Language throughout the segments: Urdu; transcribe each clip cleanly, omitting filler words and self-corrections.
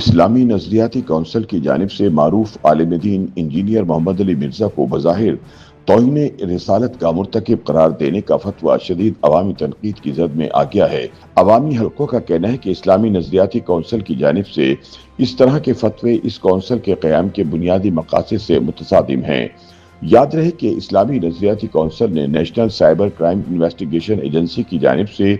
اسلامی نظریاتی کونسل کی جانب سے معروف عالم دین انجینئر محمد علی مرزا کو بظاہر توہین رسالت کا مرتکب قرار دینے کا فتویٰ شدید عوامی تنقید کی زد میں آ گیا ہے۔ عوامی حلقوں کا کہنا ہے کہ اسلامی نظریاتی کونسل کی جانب سے اس طرح کے فتوے اس کونسل کے قیام کے بنیادی مقاصد سے متصادم ہیں۔ یاد رہے کہ اسلامی نظریاتی کونسل نے national cyber crime investigation agency کی جانب سے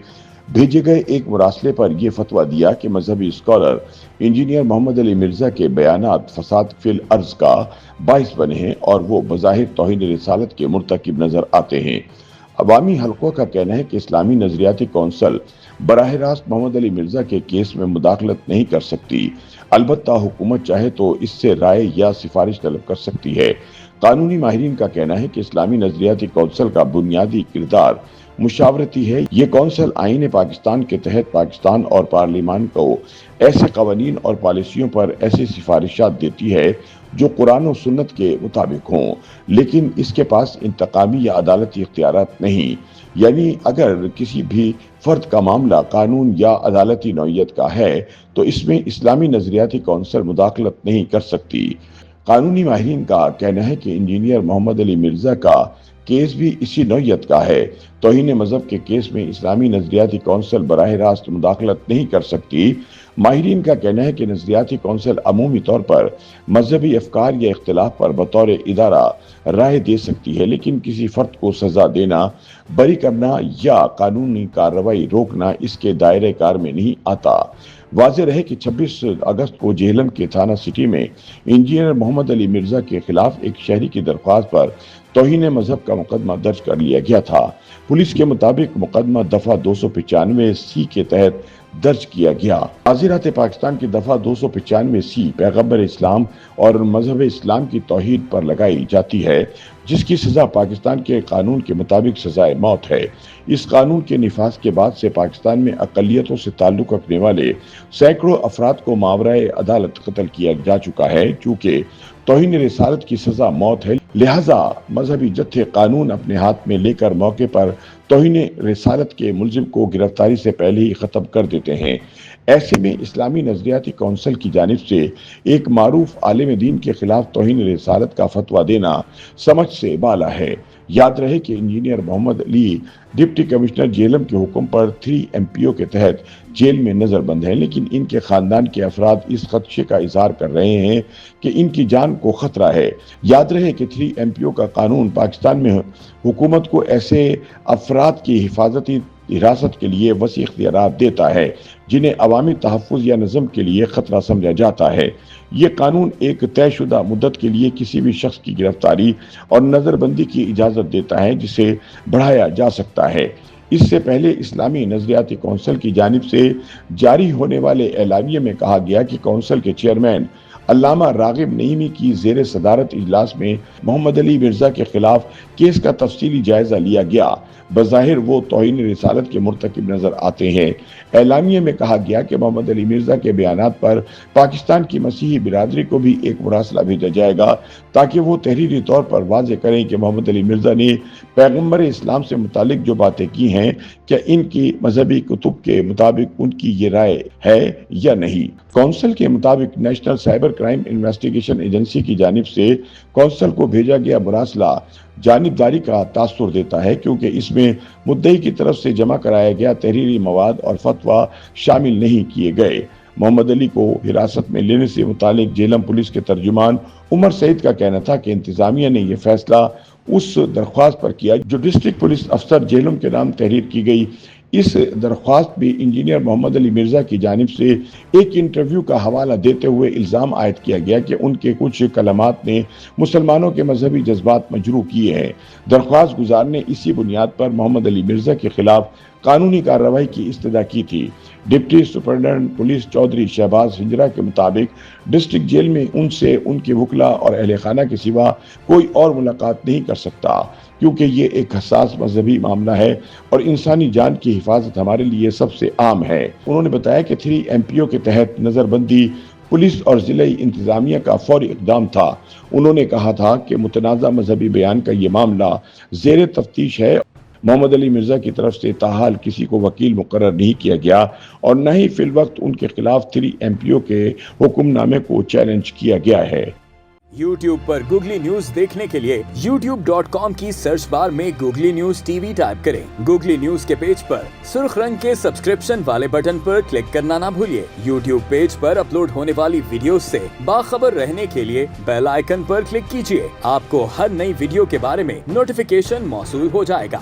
بھیجے گئے ایک مراسلے پر یہ فتویٰ دیا کہ مذہبی اسکالر انجینئر محمد علی مرزا کے بیانات فساد فی الارض کا باعث بنے ہیں اور وہ بظاہر توہین رسالت کے مرتکب نظر آتے ہیں۔ عوامی حلقوں کا کہنا ہے کہ اسلامی نظریاتی کونسل براہ راست محمد علی مرزا کے کیس میں مداخلت نہیں کر سکتی، البتہ حکومت چاہے تو اس سے رائے یا سفارش طلب کر سکتی ہے۔ قانونی ماہرین کا کہنا ہے کہ اسلامی نظریاتی کونسل کا بنیادی کردار مشاورتی ہے۔ یہ کونسل آئین پاکستان کے تحت پاکستان اور پارلیمان کو ایسے قوانین اور پالیسیوں پر ایسی سفارشات دیتی ہے جو قرآن و سنت کے مطابق ہوں، لیکن اس کے پاس انتقامی یا عدالتی اختیارات نہیں۔ یعنی اگر کسی بھی فرد کا معاملہ قانون یا عدالتی نوعیت کا ہے تو اس میں اسلامی نظریاتی کونسل مداخلت نہیں کر سکتی۔ قانونی ماہرین کا کہنا ہے کہ انجینئر محمد علی مرزا کا کیس بھی اسی نوعیت کا ہے۔ توہین مذہب کے کیس میں اسلامی نظریاتی کونسل براہ راست مداخلت نہیں کر سکتی۔ ماہرین کا کہنا ہے کہ نظریاتی کونسل عمومی طور پر مذہبی افکار یا اختلاف پر بطور ادارہ رائے دے سکتی ہے، لیکن کسی فرد کو سزا دینا، بری کرنا یا قانونی کارروائی روکنا اس کے دائرہ کار میں نہیں آتا۔ واضح رہے کہ 26 اگست کو جہلم کے تھانہ سٹی میں انجینئر محمد علی مرزا کے خلاف ایک شہری کی درخواست پر توہین مذہب کا مقدمہ درج کر لیا گیا تھا۔ پولیس کے مطابق مقدمہ دفعہ 295 کے تحت درج کیا گیا۔ تعزیرات پاکستان کی دفعہ 295 پیغمبر اسلام اور مذہب اسلام کی توہین پر لگائی جاتی ہے، جس کی سزا پاکستان کے قانون کے مطابق سزائے موت ہے۔ اس قانون کے نفاذ کے بعد سے پاکستان میں اقلیتوں سے تعلق رکھنے والے سینکڑوں افراد کو ماورائے عدالت قتل کیا جا چکا ہے۔ چونکہ توہین رسالت کی سزا موت ہے، لہذا مذہبی جتھے قانون اپنے ہاتھ میں لے کر موقع پر توہین رسالت کے ملزم کو گرفتاری سے پہلے ہی ختم کر دیتے ہیں۔ ایسے میں اسلامی نظریاتی کونسل کی جانب سے ایک معروف عالم دین کے خلاف توہین رسالت کا فتویٰ دینا سمجھ سے بالا ہے۔ یاد رہے کہ انجینئر محمد علی ڈپٹی کمشنر جہلم کے حکم پر 3 MPO کے تحت جیل میں نظر بند ہیں، لیکن ان کے خاندان کے افراد اس خدشے کا اظہار کر رہے ہیں کہ ان کی جان کو خطرہ ہے۔ یاد رہے کہ 3 MPO کا قانون پاکستان میں حکومت کو ایسے افراد کی حفاظتی حراست کے لیے وسیع اختیارات دیتا ہے جنہیں عوامی تحفظ یا نظم کے لیے خطرہ سمجھا جاتا ہے۔ یہ قانون ایک طے شدہ مدت کے لیے کسی بھی شخص کی گرفتاری اور نظر بندی کی اجازت دیتا ہے، جسے بڑھایا جا سکتا ہے۔ اس سے پہلے اسلامی نظریاتی کونسل کی جانب سے جاری ہونے والے اعلامیے میں کہا گیا کہ کونسل کے چیئرمین علامہ راغب نعیمی کی زیر صدارت اجلاس میں محمد علی مرزا کے خلاف کیس کا تفصیلی جائزہ لیا گیا۔ بظاہر وہ توہین رسالت کے مرتکب نظر آتے ہیں۔ اعلامیے میں کہا گیا کہ محمد علی مرزا کے بیانات پر پاکستان کی مسیحی برادری کو بھی ایک مراسلہ بھیجا جائے گا تاکہ وہ تحریری طور پر واضح کریں کہ محمد علی مرزا نے پیغمبر اسلام سے متعلق جو باتیں کی ہیں کیا ان کی مذہبی کتب کے مطابق ان کی یہ رائے ہے یا نہیں۔ کونسل کے مطابق national cyber crime investigation agency کی جانب سے کونسل کو بھیجا گیا مراسلہ جانبداری کا تاثر دیتا ہے، کیونکہ اس میں مدعی کی طرف سے جمع کرایا گیا تحریری مواد اور فتویٰ شامل نہیں کیے گئے۔ محمد علی کو حراست میں لینے سے متعلق جہلم پولیس کے ترجمان عمر سعید کا کہنا تھا کہ انتظامیہ نے یہ فیصلہ اس درخواست پر کیا جو ڈسٹرکٹ پولیس افسر جہلم کے نام تحریر کی گئی۔ اس درخواست بھی انجینئر محمد علی مرزا کی جانب سے ایک انٹرویو کا حوالہ دیتے ہوئے الزام عائد کیا گیا کہ ان کے کچھ کلمات نے مسلمانوں کے مذہبی جذبات مجروح کیے ہیں۔ درخواست گزار نے اسی بنیاد پر محمد علی مرزا کے خلاف قانونی کارروائی کی استدعا کی تھی۔ Deputy superintendent police Chaudhry Shahbaz Hijra کے مطابق ڈسٹرکٹ جیل میں ان سے ان کے وکلاء اور اہل خانہ کے سوا کوئی اور ملاقات نہیں کر سکتا، کیونکہ یہ ایک حساس مذہبی معاملہ ہے اور انسانی جان کی حفاظت ہمارے لیے سب سے عام ہے۔ انہوں نے بتایا کہ 3 MPO کے تحت نظر بندی پولیس اور ضلعی انتظامیہ کا فوری اقدام تھا۔ انہوں نے کہا تھا کہ متنازع مذہبی بیان کا یہ معاملہ زیر تفتیش ہے محمد علی مرزا کی طرف سے تاحال کسی کو وکیل مقرر نہیں کیا گیا اور نہ ہی فی الوقت ان کے خلاف 3 MPO کے حکم نامے کو چیلنج کیا گیا ہے۔ YouTube پر گوگلی نیوز دیکھنے کے لیے youtube.com کی سرچ بار میں googly news T V type کریں۔ گوگلی نیوز کے پیج پر سرخ رنگ کے سبسکرپشن والے بٹن پر کلک کرنا نہ بھولیے۔ YouTube پیج پر اپلوڈ ہونے والی ویڈیوز سے باخبر رہنے کے لیے بیل آئیکن پر کلک کیجیے۔ آپ کو ہر نئی ویڈیو کے بارے میں نوٹیفیکیشن موصول ہو جائے گا۔